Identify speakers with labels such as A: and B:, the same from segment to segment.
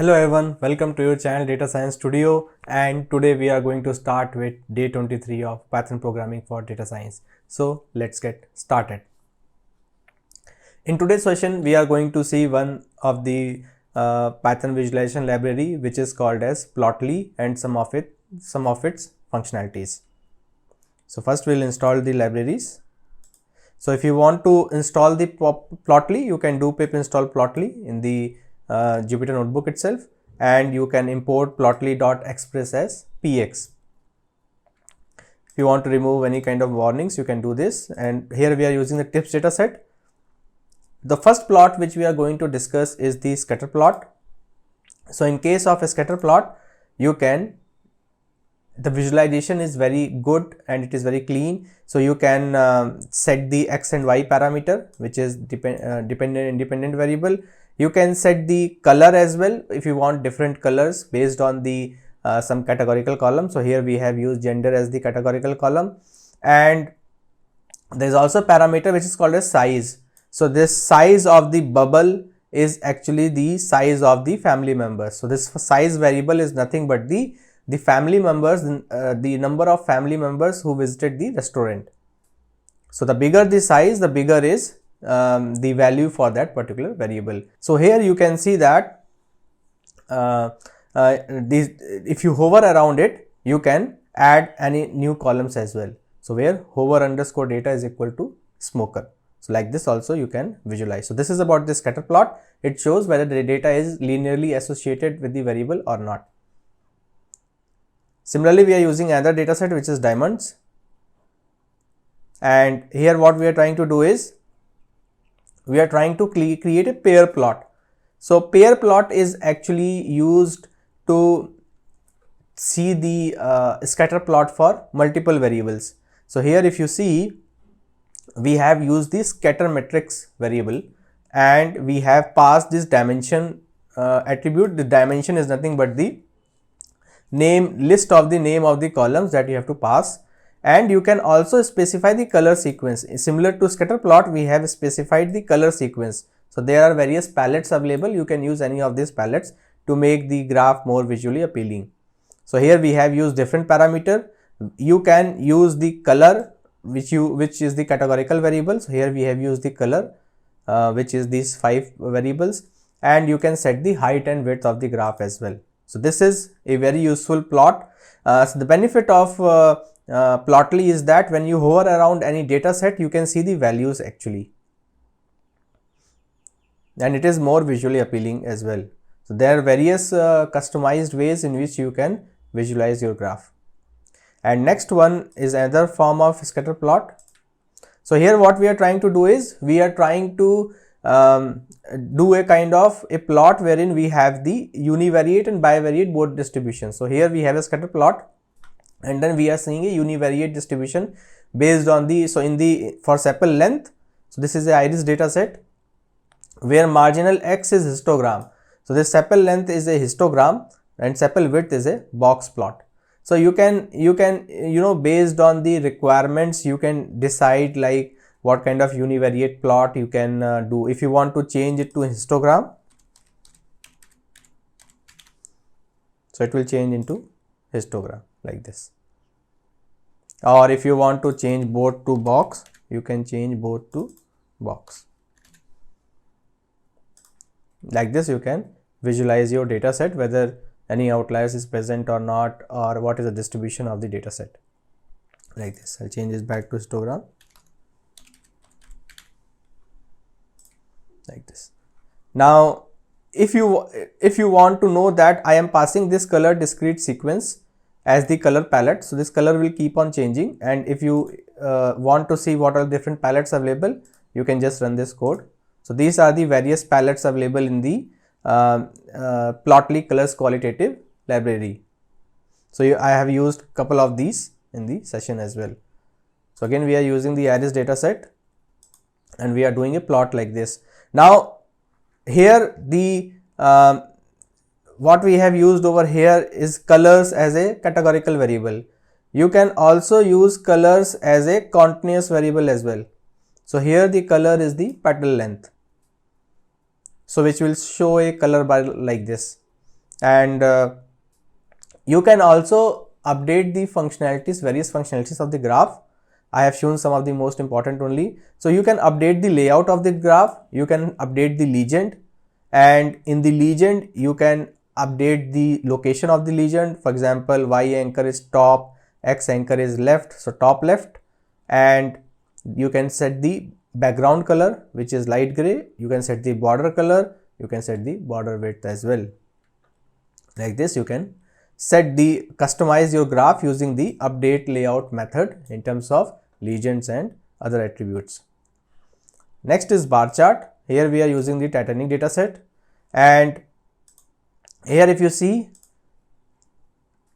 A: Hello everyone, welcome to your channel Data Science Studio, and today we are going to start with day 23 of Python programming for data science. So let's get started. In today's session we are going to see one of the Python visualization library which is called as Plotly and some of its functionalities. So first we'll install the libraries. So if you want to install the Plotly, you can do pip install Plotly in the Jupyter notebook itself, and you can import plotly.express as px. If you want to remove any kind of warnings, you can do this, and here we are using the tips dataset. The first plot which we are going to discuss is the scatter plot. So in case of a scatter plot, the visualization is very good and it is very clean. So you can set the x and y parameter, which is independent variable. You can set the color as well if you want different colors based on the some categorical column. So here we have used gender as the categorical column, and there is also a parameter which is called as size. So this size of the bubble is actually the size of the family members. So this size variable is nothing but the family members, the number of family members who visited the restaurant. So the bigger the size, the bigger is the value for that particular variable. So here you can see that if you hover around it, you can add any new columns as well. So where hover underscore data is equal to smoker. So like this also you can visualize. So this is about the scatter plot. It shows whether the data is linearly associated with the variable or not. Similarly, we are using another data set which is diamonds, and here what we are trying to do is we are trying to create a pair plot. So pair plot is actually used to see the scatter plot for multiple variables. So here if you see, we have used the scatter matrix variable and we have passed this dimension attribute. The dimension is nothing but the list of the name of the columns that you have to pass, and you can also specify the color sequence. Similar to scatter plot, we have specified the color sequence. So there are various palettes available. You can use any of these palettes to make the graph more visually appealing. So here we have used different parameter. You can use the color which is the categorical variable. So here we have used the color which is these 5 variables, and you can set the height and width of the graph as well. So this is a very useful plot. So the benefit of Plotly is that when you hover around any data set, you can see the values actually, and it is more visually appealing as well. So there are various customized ways in which you can visualize your graph. And next one is another form of scatter plot. So here what we are trying to do is we are trying to do a kind of a plot wherein we have the univariate and bivariate both distribution. So here we have a scatter plot, and then we are seeing a univariate distribution based on the, for sepal length. So this is a iris data set where marginal x is histogram. So this sepal length is a histogram and sepal width is a box plot. So you can based on the requirements, you can decide like what kind of univariate plot you can do. If you want to change it to histogram, so it will change into histogram like this. Or if you want to change both to box, you can change both to box. Like this you can visualize your data set, whether any outliers is present or not, or what is the distribution of the data set. Like this, I'll change this back to histogram. Like this. Now if you want to know that I am passing this color discrete sequence as the color palette, so this color will keep on changing, and if you want to see what are different palettes available, you can just run this code. So these are the various palettes available in the Plotly colors qualitative library. So I have used a couple of these in the session as well. So again we are using the iris data set and we are doing a plot like this. Now here the what we have used over here is colors as a categorical variable. You can also use colors as a continuous variable as well. So here the color is the petal length, so which will show a color bar like this. and you can also update the functionalities, various functionalities of the graph. I have shown some of the most important only. So you can update the layout of the graph, you can update the legend, and in the legend you can update the location of the legend. For example, y anchor is top, x anchor is left, so top left, and you can set the background color, which is light gray. You can set the border color, you can set the border width as well. Like this, you can customize your graph using the update layout method in terms of legends and other attributes. Next is bar chart. Here we are using the Titanic dataset, and here if you see,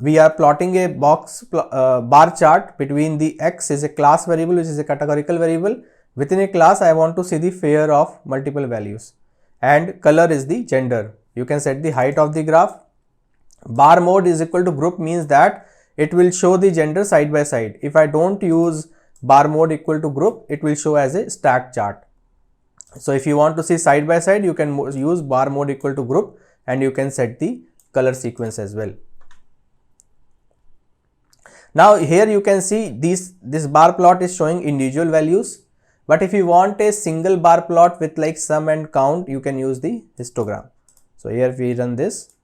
A: we are plotting a bar chart between the x is a class variable, which is a categorical variable. Within a class, I want to see the fare of multiple values, and color is the gender. You can set the height of the graph. Bar mode is equal to group means that it will show the gender side by side. If I don't use bar mode equal to group, it will show as a stack chart. So if you want to see side by side, you can use bar mode equal to group, and you can set the color sequence as well. Now here you can see this bar plot is showing individual values, but if you want a single bar plot with like sum and count, you can use the histogram. So here if we run this,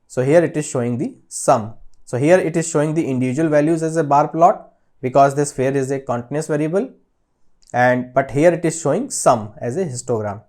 A: so here it is showing the sum. So here it is showing the individual values as a bar plot because this fare is a continuous variable, but here it is showing sum as a histogram.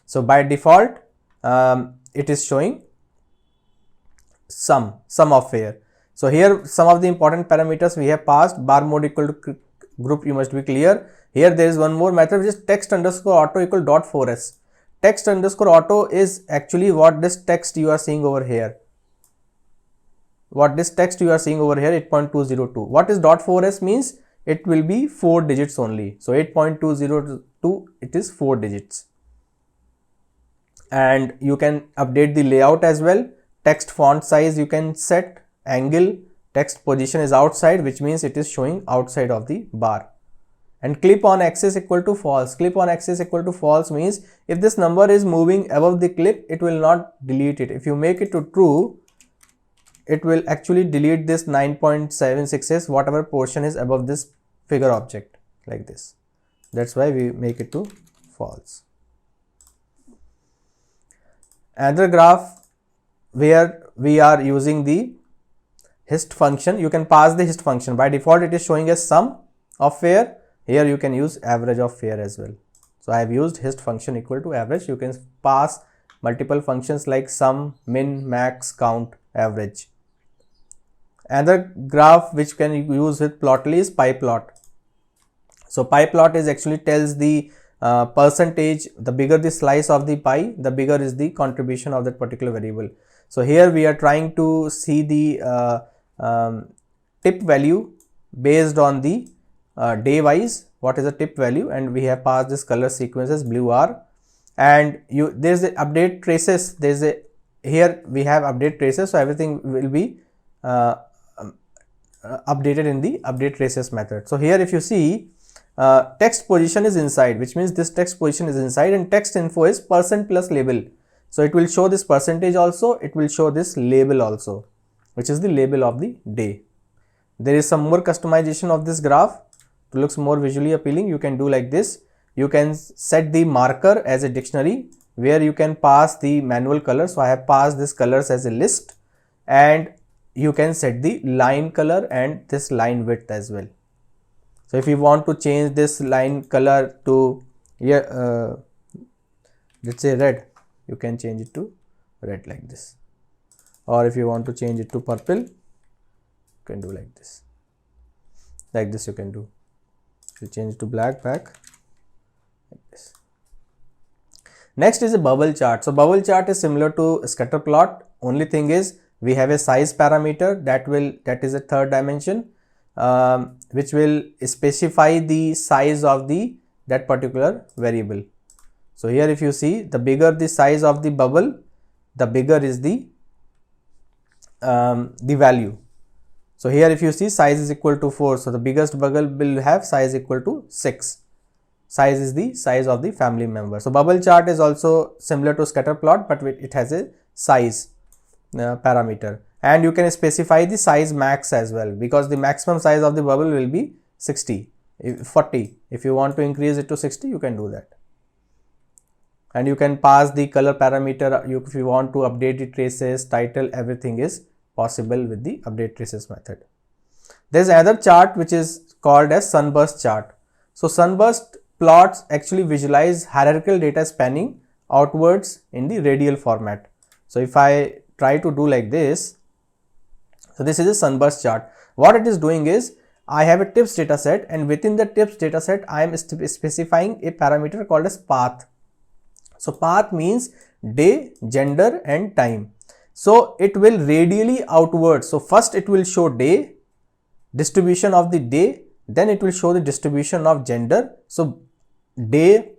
A: So by default, it is showing sum of fare. So here some of the important parameters we have passed. Bar mode equal to group, you must be clear. Here there is one more method, which is text underscore auto equal dot 4s. Text underscore auto is actually what this text you are seeing over here. What this text you are seeing over here, 8.202. What is dot 4s means? It will be 4 digits only. So 8.202, it is 4 digits. And you can update the layout as well. Text font size you can set, angle, text position is outside, which means it is showing outside of the bar. And clip on axis equal to false. Clip on axis equal to false means if this number is moving above the clip, it will not delete it. If you make it to true, it will actually delete this 9.76s, whatever portion is above this figure object, like this. That's why we make it to false. Another graph where we are using the hist function, you can pass the hist function. By default, it is showing a sum of fare. Here you can use average of fare as well. So I have used hist function equal to average. You can pass multiple functions like sum, min, max, count, average. Another graph which can use with plotly is pie plot. So pie plot is actually tells the percentage. The bigger the slice of the pie, the bigger is the contribution of that particular variable. So here we are trying to see the tip value based on the day wise. What is the tip value? And we have passed this color sequence as blue R. And there's a update traces. Here we have update traces. So everything will be updated in the update traces method. So here if you see, text position is inside, which means this text position is inside, and text info is percent plus label. So it will show this percentage also, it will show this label also, which is the label of the day. There is some more customization of this graph to look more visually appealing. You can do like this. You can set the marker as a dictionary where you can pass the manual color. So I have passed this colors as a list, and you can set the line color and this line width as well. So if you want to change this line color to let's say red, you can change it to red like this. Or if you want to change it to purple, you can do like this. Like this you can do. You change it to black back like this. Next is a bubble chart. So bubble chart is similar to scatter plot. Only thing is we have a size parameter that is a third dimension, which will specify the size of that particular variable. So here if you see, the bigger the size of the bubble, the bigger is the value. So here if you see, size is equal to 4. So the biggest bubble will have size equal to 6. Size is the size of the family member. So bubble chart is also similar to scatter plot, but it has a size. parameter, and you can specify the size max as well, because the maximum size of the bubble will be 60, 40. If you want to increase it to 60, you can do that. And you can pass the color parameter. If you want to update the traces, title, everything is possible with the update traces method. There is another chart which is called as Sunburst chart. So Sunburst plots actually visualize hierarchical data spanning outwards in the radial format. So if I try to do like this, so this is a Sunburst chart. What it is doing is, I have a tips data set, and within the tips data set I am specifying a parameter called as path. So path means day, gender and time. So it will radially outwards. So first it will show day, distribution of the day, then it will show the distribution of gender. So day,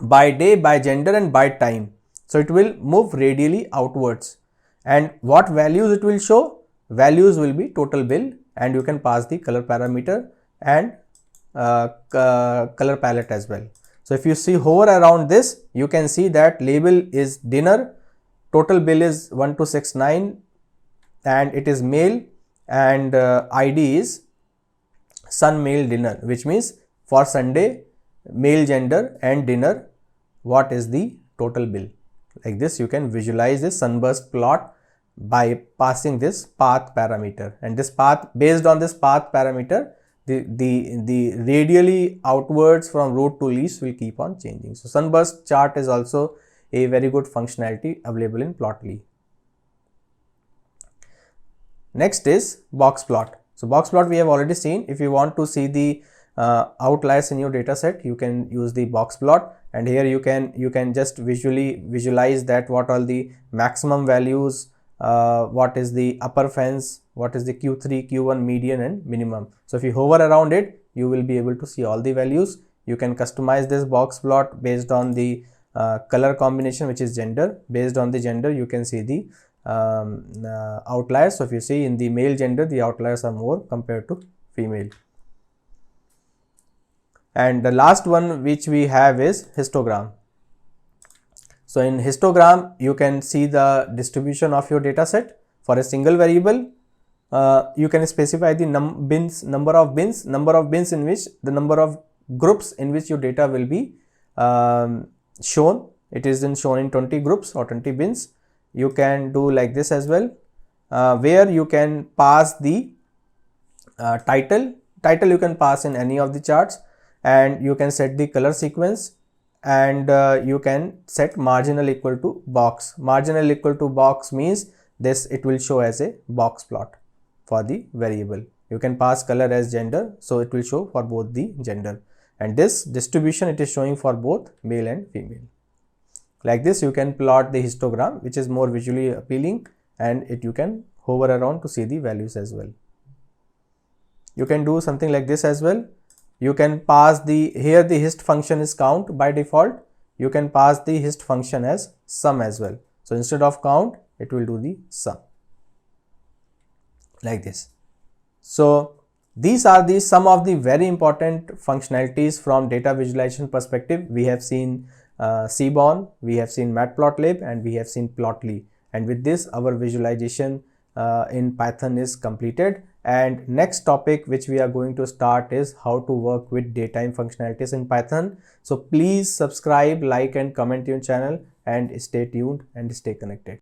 A: by gender and by time. So it will move radially outwards. And what values it will show? Values will be total bill, and you can pass the color parameter and color palette as well. So if you see hover around this, you can see that label is dinner, total bill is 1269 and it is male, and ID is sun male dinner, which means for Sunday, male gender and dinner, what is the total bill. Like this, you can visualize this Sunburst plot by passing this path parameter, and this path, based on this path parameter, the radially outwards from root to least will keep on changing. So Sunburst chart is also a very good functionality available in Plotly. Next is box plot. So box plot we have already seen. If you want to see the outliers in your data set, you can use the box plot, and here you can just visually visualize that what are the maximum values, what is the upper fence, what is the Q3, Q1, median and minimum. So if you hover around it, you will be able to see all the values. You can customize this box plot based on the color combination, which is gender. Based on the gender, you can see the outliers. So if you see in the male gender, the outliers are more compared to female. And the last one which we have is histogram. So in histogram, you can see the distribution of your data set for a single variable. You can specify the number of bins in which the number of groups in which your data will be shown. It is shown in 20 groups or 20 bins. You can do like this as well, where you can pass the title. Title you can pass in any of the charts, and you can set the color sequence, and you can set marginal equal to box. Marginal equal to box means this, it will show as a box plot for the variable. You can pass color as gender, so it will show for both the gender, and this distribution it is showing for both male and female. Like this, you can plot the histogram, which is more visually appealing, and you can hover around to see the values as well. You can do something like this as well. You can pass here the hist function is count by default. You can pass the hist function as sum as well. So instead of count, it will do the sum. Like this. So these are some of the very important functionalities from data visualization perspective. We have seen Seaborn, we have seen Matplotlib, and we have seen Plotly. And with this, our visualization in Python is completed. And next topic which we are going to start is how to work with datetime functionalities in Python. So please subscribe, like and comment your channel, and stay tuned and stay connected.